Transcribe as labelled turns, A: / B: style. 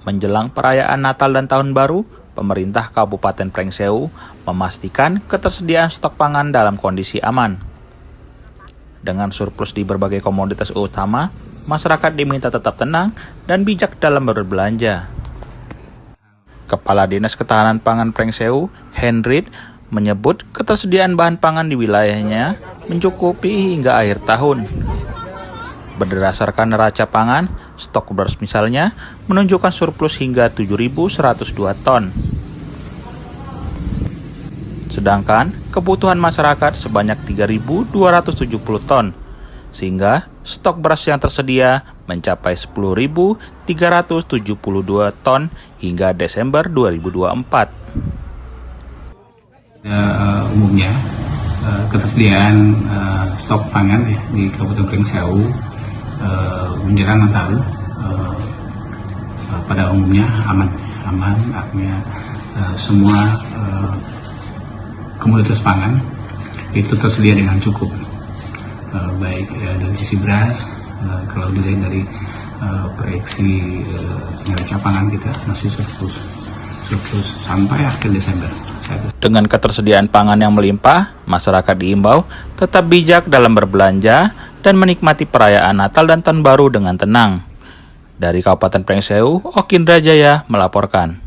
A: Menjelang perayaan Natal dan Tahun Baru, pemerintah Kabupaten Pringsewu memastikan ketersediaan stok pangan dalam kondisi aman. Dengan surplus di berbagai komoditas utama, masyarakat diminta tetap tenang dan bijak dalam berbelanja. Kepala Dinas Ketahanan Pangan Pringsewu, Henry, menyebut ketersediaan bahan pangan di wilayahnya mencukupi hingga akhir tahun. Berdasarkan neraca pangan, stok beras misalnya menunjukkan surplus hingga 7.102 ton. Sedangkan kebutuhan masyarakat sebanyak 3.270 ton, sehingga stok beras yang tersedia mencapai 10.372 ton hingga Desember 2024.
B: Umumnya ketersediaan stok pangan ya, di Kabupaten Pringsewu menjelang Natal pada umumnya aman, artinya semua komoditas pangan itu tersedia dengan cukup, baik dari sisi beras, kalau dilihat dari proyeksi neraca pangan kita masih surplus sampai akhir Desember.
A: Dengan ketersediaan pangan yang melimpah, masyarakat diimbau tetap bijak dalam berbelanja dan menikmati perayaan Natal dan Tahun Baru dengan tenang. Dari Kabupaten Pringsewu, Okindra Jaya melaporkan.